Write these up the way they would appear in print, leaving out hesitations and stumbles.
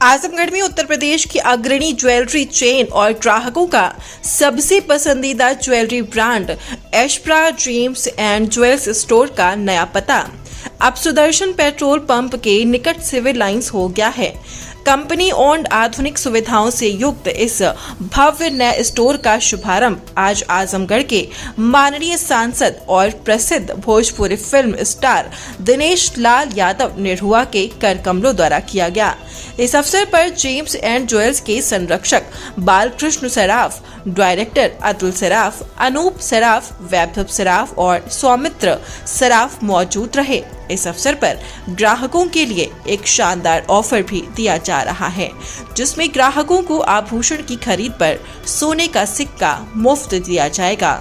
आजमगढ़ में उत्तर प्रदेश की अग्रणी ज्वेलरी चेन और ग्राहकों का सबसे पसंदीदा jewellery brand Ashpra dreams and jewels store का नया पता अब सुदर्शन पेट्रोल पंप के निकट सिविल लाइंस हो गया है। कंपनी ओन्ड आधुनिक सुविधाओं से युक्त इस भव्य नए स्टोर का शुभारंभ आज आजमगढ़ के माननीय सांसद और प्रसिद्ध भोजपुरी फिल्म स्टार दिनेश लाल यादव निरहुआ के कर कमलों द्वारा किया गया। इस अवसर पर जेम्स एंड ज्वेल्स के संरक्षक बालकृष्ण सराफ, डायरेक्टर अतुल सराफ, अनूप सराफ, वैभव सराफ और सौमित्र सराफ मौजूद रहे। इस अवसर पर ग्राहकों के लिए एक शानदार ऑफर भी दिया जा रहा है, जिसमें ग्राहकों को आभूषण की खरीद पर सोने का सिक्का मुफ्त दिया जाएगा।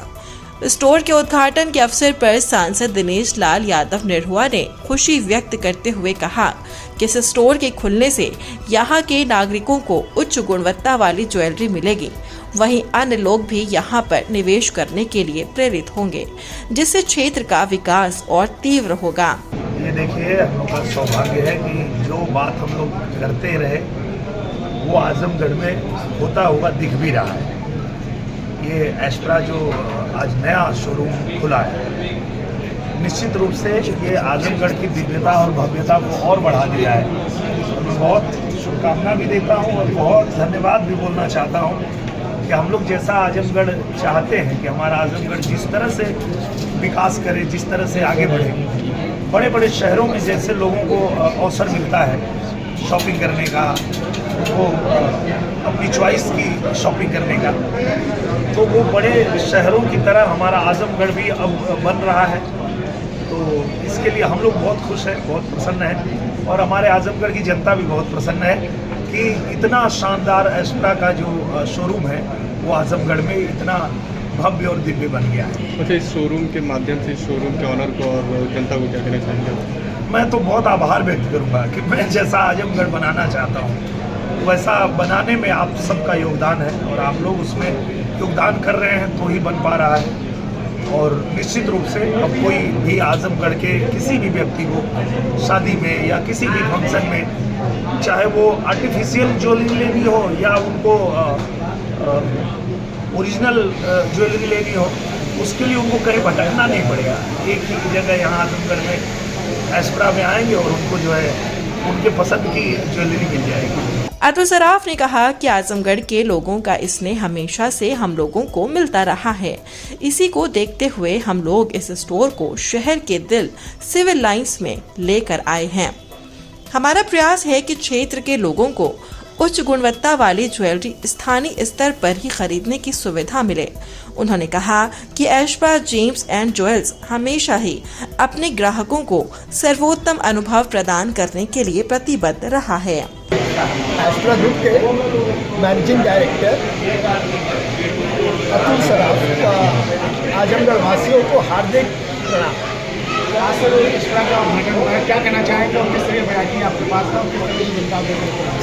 स्टोर के उद्घाटन के अवसर पर सांसद दिनेश लाल यादव निरहुआ ने खुशी व्यक्त करते हुए कहा कि इस स्टोर के खुलने से यहाँ के नागरिकों को उच्च गुणवत्ता वाली ज्वेलरी मिलेगी, वहीं अन्य लोग भी यहाँ पर निवेश करने के लिए प्रेरित होंगे, जिससे क्षेत्र का विकास और तीव्र होगा। ये देखिए, हम लोग का सौभाग्य है कि जो बात हम लोग करते रहे वो आजमगढ़ में होता हुआ दिख भी रहा है। ये एशप्रा जो आज नया शोरूम खुला है, निश्चित रूप से ये आजमगढ़ की दिव्यता और भव्यता को और बढ़ा दिया है। मैं बहुत शुभकामना भी देता हूँ और बहुत धन्यवाद भी बोलना चाहता हूँ कि हम लोग जैसा आजमगढ़ चाहते हैं कि हमारा आजमगढ़ जिस तरह से विकास करे, जिस तरह से आगे बढ़े, बड़े बड़े शहरों में जैसे लोगों को अवसर मिलता है शॉपिंग करने का, वो अपनी चॉइस की शॉपिंग करने का, तो वो बड़े शहरों की तरह हमारा आजमगढ़ भी अब बन रहा है। तो इसके लिए हम लोग बहुत खुश हैं, बहुत प्रसन्न हैं और हमारे आजमगढ़ की जनता भी बहुत प्रसन्न है कि इतना शानदार एशप्रा का जो शोरूम है वो आजमगढ़ में इतना भव्य और दिव्य बन गया है। अच्छा, इस शोरूम के माध्यम से शोरूम के ऑनर को और जनता को क्या कहना चाहेंगे? मैं तो बहुत आभार व्यक्त करूंगा कि मैं जैसा आजमगढ़ बनाना चाहता हूं वैसा बनाने में आप सबका योगदान है और आप लोग उसमें योगदान कर रहे हैं तो ही बन पा रहा है। और निश्चित रूप से अब कोई भी आजमगढ़ के किसी भी व्यक्ति को शादी में या किसी भी फंक्शन में, चाहे वो आर्टिफिशियल ज्वेलरी लेनी हो या उनको ओरिजिनल ज्वेलरी लेनी हो, उसके लिए उनको कहीं भटकना नहीं पड़ेगा। एक ही जगह यहाँ आजमगढ़ में एशप्रा में आएंगे और उनको जो है उनके पसंद की ज्वेलरी मिल जाएगी। अतुल सराफ ने कहा कि आजमगढ़ के लोगों का स्नेह हमेशा से हम लोगों को मिलता रहा है। इसी को देखते हुए हम लोग इस स्टोर को शहर के दिल सिविल लाइंस में लेकर आए हैं। हमारा प्रयास है कि क्षेत्र के लोगों को उच्च गुणवत्ता वाली ज्वेलरी स्थानीय स्तर पर ही खरीदने की सुविधा मिले। उन्होंने कहा कि एशप्रा जेम्स एंड ज्वेल्स हमेशा ही अपने ग्राहकों को सर्वोत्तम अनुभव प्रदान करने के लिए प्रतिबद्ध रहा है। एशप्रा ग्रुप के मैनेजिंग डायरेक्टर अतुल सराफ का आजमगढ़ वासियों को हार्दिक प्रणाम। क्या कहना चाहेंगे और किस तरह वैरायटी आपके पास है और किस तरह की जनता को?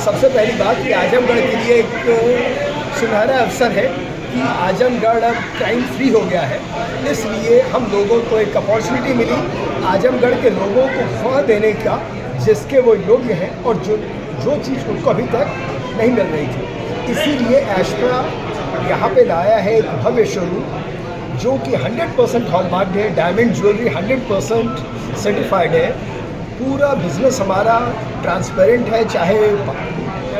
सबसे पहली बात कि आजमगढ़ के लिए एक सुनहरा अवसर है कि आजमगढ़ अब क्राइम फ्री हो गया है, इसलिए हम लोगों को एक अपॉर्चुनिटी मिली आजमगढ़ के लोगों को वह देने का जिसके वो योग्य हैं और जो चीज़ उनको अभी तक नहीं मिल रही थी। इसीलिए एशप्रा यहाँ पे लाया है एक भव्य शोरूम जो कि 100% हॉलमार्क है, डायमंड ज्वेलरी 100% सर्टिफाइड है। पूरा बिजनेस हमारा ट्रांसपेरेंट है, चाहे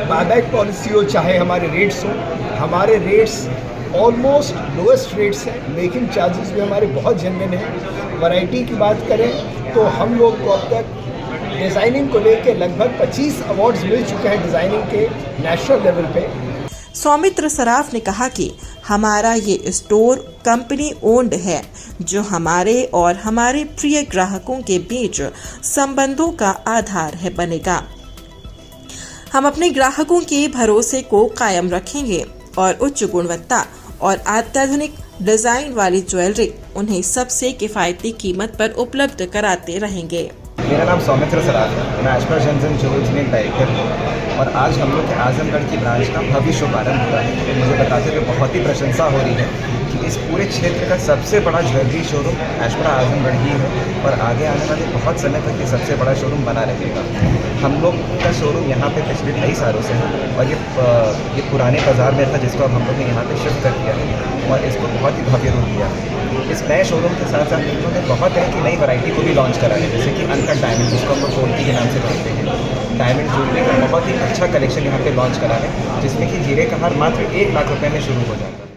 बायबैक पॉलिसी हो, चाहे हमारे रेट्स हो। हमारे रेट्स ऑलमोस्ट लोएस्ट रेट्स हैं, मेकिंग चार्जेस भी हमारे बहुत जेन्युइन हैं। वैरायटी की बात करें तो हम लोग को अब तक डिज़ाइनिंग को लेकर लगभग 25 अवार्ड्स मिल चुके हैं डिज़ाइनिंग के नेशनल लेवल पे। सौमित्र सराफ ने कहा कि हमारा ये स्टोर कंपनी ओन्ड है, जो हमारे और हमारे प्रिय ग्राहकों के बीच संबंधों का आधार है बनेगा। हम अपने ग्राहकों के भरोसे को कायम रखेंगे और उच्च गुणवत्ता और अत्याधुनिक डिजाइन वाली ज्वेलरी उन्हें सबसे किफायती कीमत पर उपलब्ध कराते रहेंगे। मेरा नाम सौमित्र सराफ है, मैं एशप्रा जेम्स एंड ज्वेल्स में डायरेक्टर हूँ। और आज हम लोग के आजमगढ़ की ब्रांच का भव्य शुभारंभ हो रहा है। तो मुझे बताते हुए बहुत ही प्रशंसा हो रही है कि इस पूरे क्षेत्र का सबसे बड़ा ज्वेलरी शोरूम एशप्रा आजमगढ़ ही है और आगे आने वाले बहुत समय तक ये सबसे बड़ा शोरूम बना रहेगा। हम लोग का शोरूम यहाँ पे पिछले कई सालों से है और ये पुराने बाज़ार में था, जिसको अब हम लोग ने यहाँ पे शिफ्ट कर दिया है और इसको बहुत ही भव्य रूप दिया है। इस नए शोरूम के साथ साथ इन्होंने बहुत तरह की नई वैरायटी को भी लॉन्च करा है, जैसे कि अनकट डायमंड, जिसको हम लोग पोल्की के नाम से जानते हैं। डायमंड ज्वेलरी का बहुत ही अच्छा कलेक्शन यहाँ पे लॉन्च करा है, जिसमें कि हीरे का हार मात्र 1 लाख रुपए में शुरू हो जाता है।